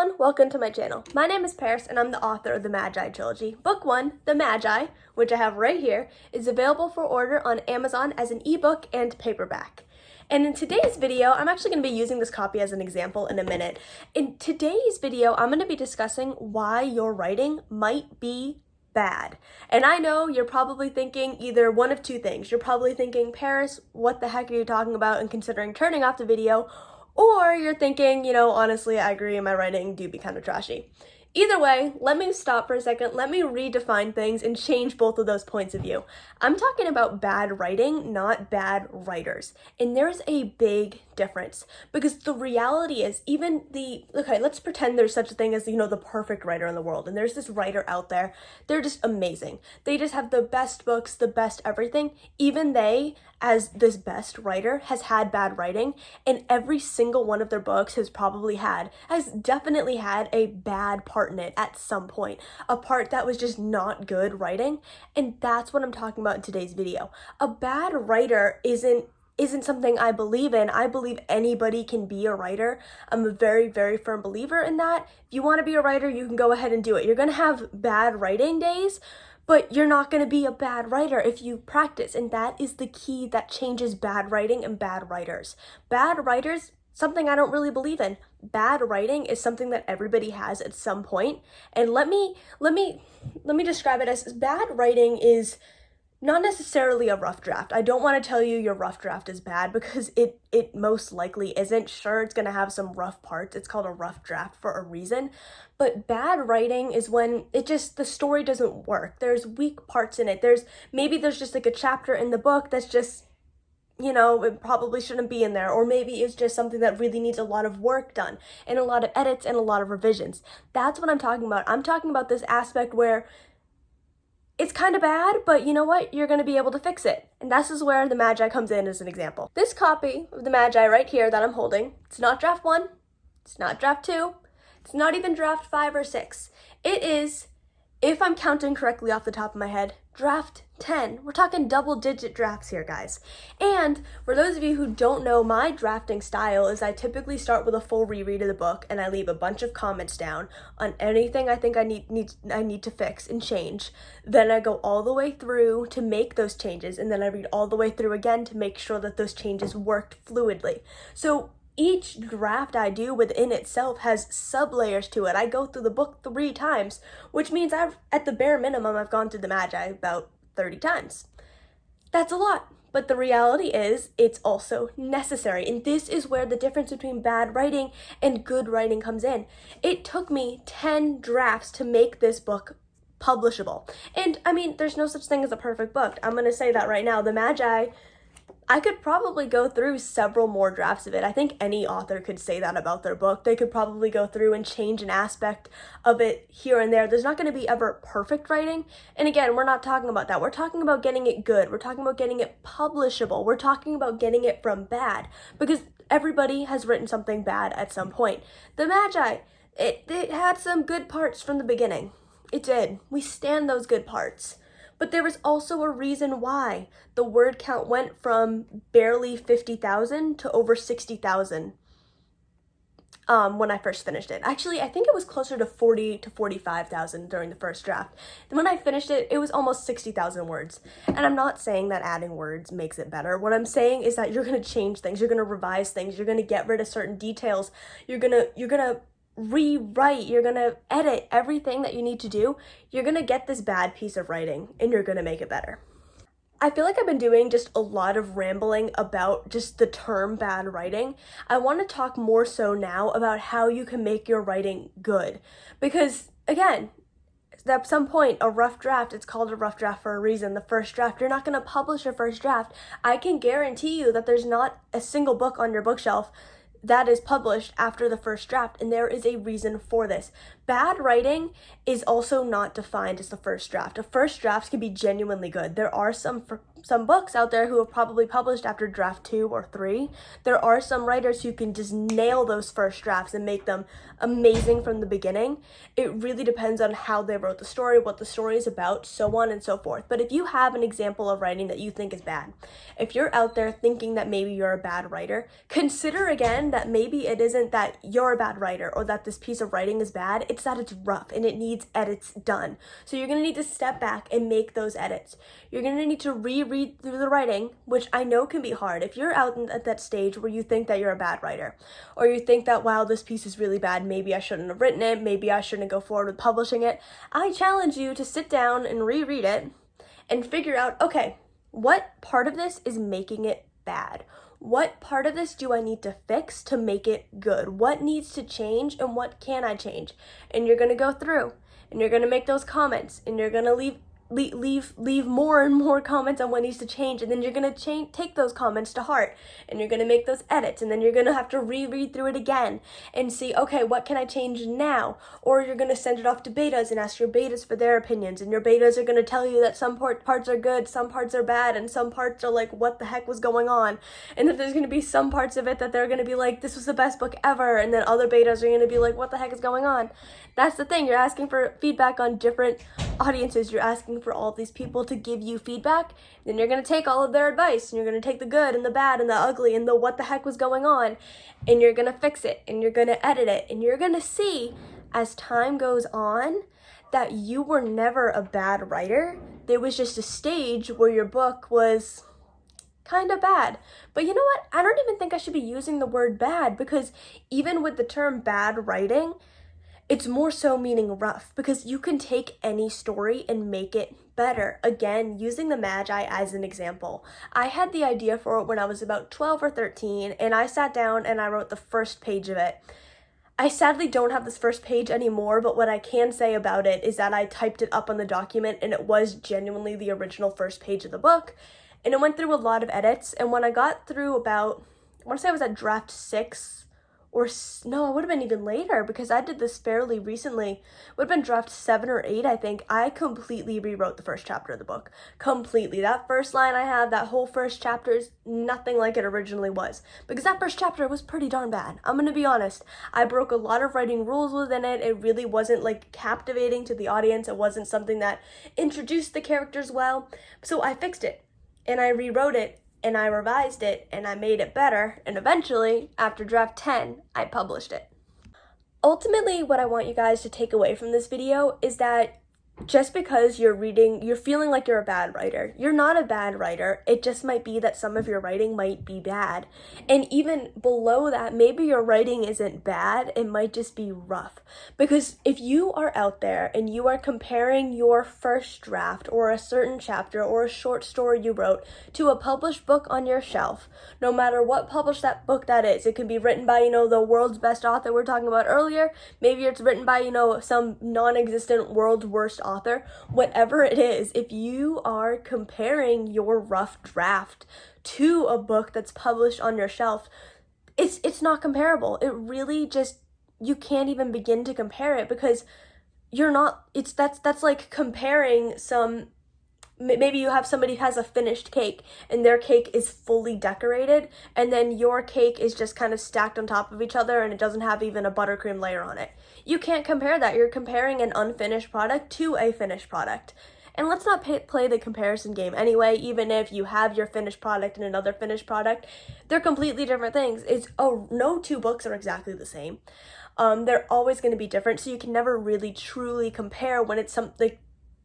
everyone, welcome to my channel. My name is Paris and I'm the author of the Magi trilogy. Book 1, The Magi, which I have right here, is available for order on Amazon as an ebook and paperback. And in today's video, I'm actually going to be using this copy as an example in a minute. In today's video, I'm going to be discussing why your writing might be bad. And I know you're probably thinking either one of two things. You're probably thinking, Paris, what the heck are you talking about, and considering turning off the video. Or you're thinking, honestly, I agree, my writing do be kind of trashy. Either way, let me stop for a second, let me redefine things and change both of those points of view. I'm talking about bad writing, not bad writers. And there's a big difference, because the reality is let's pretend there's such a thing as, the perfect writer in the world. And there's this writer out there, they're just amazing. They just have the best books, the best everything. Even they, as this best writer, has had bad writing, and every single one of their books has definitely had a bad part in it at some point, a part that was just not good writing. And that's what I'm talking about in today's video. A bad writer isn't something I believe in. I believe anybody can be a writer. I'm a very, very firm believer in that. If you want to be a writer, you can go ahead and do it. You're going to have bad writing days, but you're not going to be a bad writer if you practice. And that is the key that changes bad writing and bad writers. Bad writers, something I don't really believe in. Bad writing is something that everybody has at some point. And let me describe it as bad writing is not necessarily a rough draft. I don't want to tell you your rough draft is bad, because it most likely isn't. Sure, it's going to have some rough parts. It's called a rough draft for a reason. But bad writing is when the story doesn't work. There's weak parts in it. There's just like a chapter in the book that's just, it probably shouldn't be in there. Or maybe it's just something that really needs a lot of work done and a lot of edits and a lot of revisions. That's what I'm talking about. I'm talking about this aspect where it's kind of bad, but you know what? You're going to be able to fix it. And this is where the Magi comes in as an example. This copy of the Magi right here that I'm holding, it's not draft 1, it's not draft 2, it's not even draft 5 or 6. It is, if I'm counting correctly off the top of my head, draft 10. We're talking double-digit drafts here, guys. And for those of you who don't know, my drafting style is I typically start with a full reread of the book, and I leave a bunch of comments down on anything I think I need to fix and change. Then I go all the way through to make those changes, and then I read all the way through again to make sure that those changes worked fluidly. So each draft I do within itself has sub-layers to it. I go through the book 3 times, which means at the bare minimum, I've gone through the Magi about 30 times. That's a lot, but the reality is it's also necessary. And this is where the difference between bad writing and good writing comes in. It took me 10 drafts to make this book publishable. And there's no such thing as a perfect book. I'm going to say that right now. The Magi, I could probably go through several more drafts of it. I think any author could say that about their book. They could probably go through and change an aspect of it here and there. There's not going to be ever perfect writing. And again, we're not talking about that. We're talking about getting it good. We're talking about getting it publishable. We're talking about getting it from bad, because everybody has written something bad at some point. The Magi, it had some good parts from the beginning. It did. We stand those good parts. But there was also a reason why the word count went from barely 50,000 to over 60,000 when I first finished it. Actually, I think it was closer to 40 to 45,000 during the first draft. And when I finished it, it was almost 60,000 words. And I'm not saying that adding words makes it better. What I'm saying is that you're going to change things. You're going to revise things. You're going to get rid of certain details. You're going to rewrite, you're gonna edit everything that you need to do. You're gonna get this bad piece of writing and you're gonna make it better. I feel like I've been doing just a lot of rambling about just the term bad writing. I want to talk more so now about how you can make your writing good, because again, at some point, a rough draft, it's called a rough draft for a reason. The first draft, you're not going to publish your first draft. I can guarantee you that there's not a single book on your bookshelf that is published after the first draft, and there is a reason for this. Bad writing is also not defined as the first draft. The first drafts can be genuinely good. There are some some books out there who have probably published after draft 2 or 3. There are some writers who can just nail those first drafts and make them amazing from the beginning. It really depends on how they wrote the story, what the story is about, so on and so forth. But if you have an example of writing that you think is bad, if you're out there thinking that maybe you're a bad writer, consider again that maybe it isn't that you're a bad writer or that this piece of writing is bad, it's that it's rough and it needs edits done. So you're going to need to step back and make those edits. You're going to need to reread through the writing, which I know can be hard. If you're out at that stage where you think that you're a bad writer, or you think that, wow, this piece is really bad, maybe I shouldn't have written it, maybe I shouldn't go forward with publishing it, I challenge you to sit down and reread it and figure out, okay, what part of this is making it bad? What part of this do I need to fix to make it good? What needs to change and what can I change? And you're going to go through and you're going to make those comments and you're going to leave more and more comments on what needs to change, and then you're going to take those comments to heart and you're going to make those edits, and then you're going to have to reread through it again and see, okay, what can I change now? Or you're going to send it off to betas and ask your betas for their opinions, and your betas are going to tell you that some parts are good, some parts are bad, and some parts are like, what the heck was going on? And that there's going to be some parts of it that they're going to be like, this was the best book ever, and then other betas are going to be like, what the heck is going on? That's the thing, you're asking for feedback on different audiences, you're asking for all of these people to give you feedback, then you're going to take all of their advice, and you're going to take the good and the bad and the ugly and the what the heck was going on, and you're going to fix it, and you're going to edit it, and you're going to see as time goes on that you were never a bad writer. There was just a stage where your book was kind of bad. But you know what? I don't even think I should be using the word bad, because even with the term bad writing, it's more so meaning rough, because you can take any story and make it better. Again, using the Magi as an example. I had the idea for it when I was about 12 or 13, and I sat down and I wrote the first page of it. I sadly don't have this first page anymore, but what I can say about it is that I typed it up on the document, and it was genuinely the original first page of the book. And it went through a lot of edits, and when I got through about, I want to say I was at draft 6, or no, it would have been even later, because I did this fairly recently. It would have been draft 7 or 8, I think. I completely rewrote the first chapter of the book. Completely. That first line I had, that whole first chapter is nothing like it originally was, because that first chapter was pretty darn bad. I'm going to be honest. I broke a lot of writing rules within it. It really wasn't like captivating to the audience. It wasn't something that introduced the characters well. So I fixed it, and I rewrote it, and I revised it, and I made it better, and eventually, after draft 10, I published it. Ultimately, what I want you guys to take away from this video is that just because you're feeling like you're a bad writer, you're not a bad writer. It just might be that some of your writing might be bad. And even below that, maybe your writing isn't bad, it might just be rough. Because if you are out there and you are comparing your first draft or a certain chapter or a short story you wrote to a published book on your shelf, no matter what published that book that is, it could be written by, the world's best author we were talking about earlier. Maybe it's written by, some non-existent world's worst author. Whatever it is, if you are comparing your rough draft to a book that's published on your shelf, it's not comparable. It really just, you can't even begin to compare it, because that's like comparing maybe you have somebody who has a finished cake and their cake is fully decorated, and then your cake is just kind of stacked on top of each other and it doesn't have even a buttercream layer on it. You can't compare that. You're comparing an unfinished product to a finished product. And let's not play the comparison game anyway. Even if you have your finished product and another finished product, they're completely different things. No two books are exactly the same. They're always going to be different, so you can never really truly compare when it's something.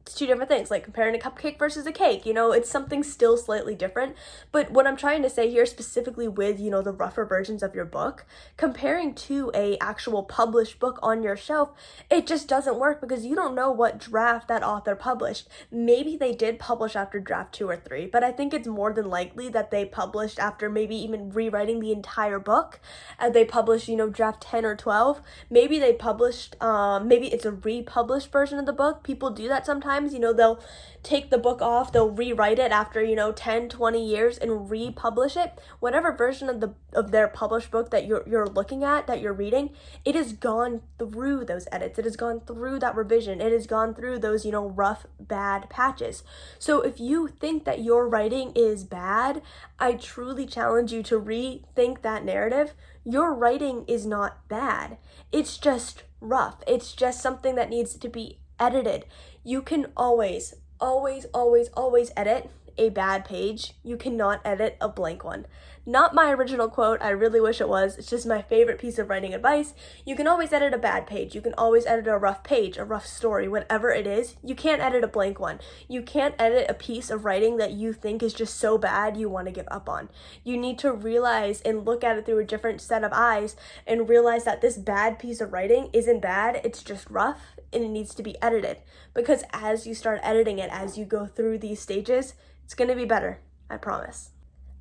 It's two different things, like comparing a cupcake versus a cake, it's something still slightly different. But what I'm trying to say here specifically with, the rougher versions of your book, comparing to a actual published book on your shelf, it just doesn't work, because you don't know what draft that author published. Maybe they did publish after draft 2 or 3, but I think it's more than likely that they published after maybe even rewriting the entire book, and they published, draft 10 or 12. Maybe they published, maybe it's a republished version of the book. People do that sometimes. sometimes, they'll take the book off, they'll rewrite it after, 10, 20 years and republish it. Whatever version of their published book that you're looking at, that you're reading, it has gone through those edits. It has gone through that revision. It has gone through those, rough, bad patches. So if you think that your writing is bad, I truly challenge you to rethink that narrative. Your writing is not bad. It's just rough. It's just something that needs to be edited. You can always edit a bad page. You cannot edit a blank one. Not my original quote. I really wish it was. It's just my favorite piece of writing advice. You can always edit a bad page. You can always edit a rough page, a rough story, whatever it is. You can't edit a blank one. You can't edit a piece of writing that you think is just so bad you want to give up on. You need to realize and look at it through a different set of eyes and realize that this bad piece of writing isn't bad. It's just rough and it needs to be edited. Because as you start editing it, as you go through these stages, it's going to be better, I promise.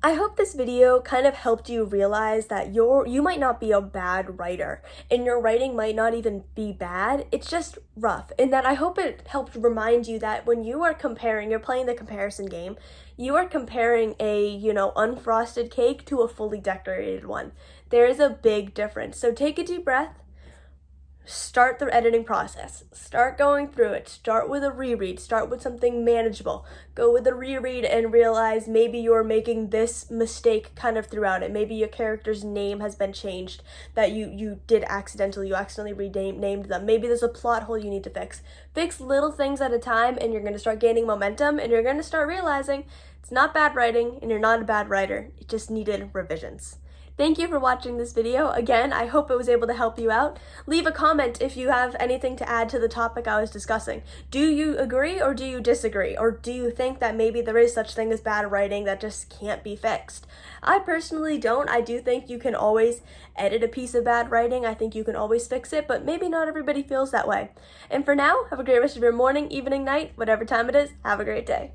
I hope this video kind of helped you realize that you might not be a bad writer and your writing might not even be bad. It's just rough. And that I hope it helped remind you that when you are comparing, you're playing the comparison game, you are comparing a, unfrosted cake to a fully decorated one. There is a big difference. So take a deep breath. Start the editing process. Start going through it. Start with a reread. Start with something manageable. Go with a reread and realize maybe you're making this mistake kind of throughout it. Maybe your character's name has been changed that you did accidentally. You accidentally renamed them. Maybe there's a plot hole you need to fix. Fix little things at a time and you're going to start gaining momentum and you're going to start realizing it's not bad writing and you're not a bad writer. It just needed revisions. Thank you for watching this video. Again, I hope it was able to help you out. Leave a comment if you have anything to add to the topic I was discussing. Do you agree or do you disagree? Or do you think that maybe there is such thing as bad writing that just can't be fixed? I personally don't. I do think you can always edit a piece of bad writing. I think you can always fix it, but maybe not everybody feels that way. And for now, have a great rest of your morning, evening, night, whatever time it is. Have a great day.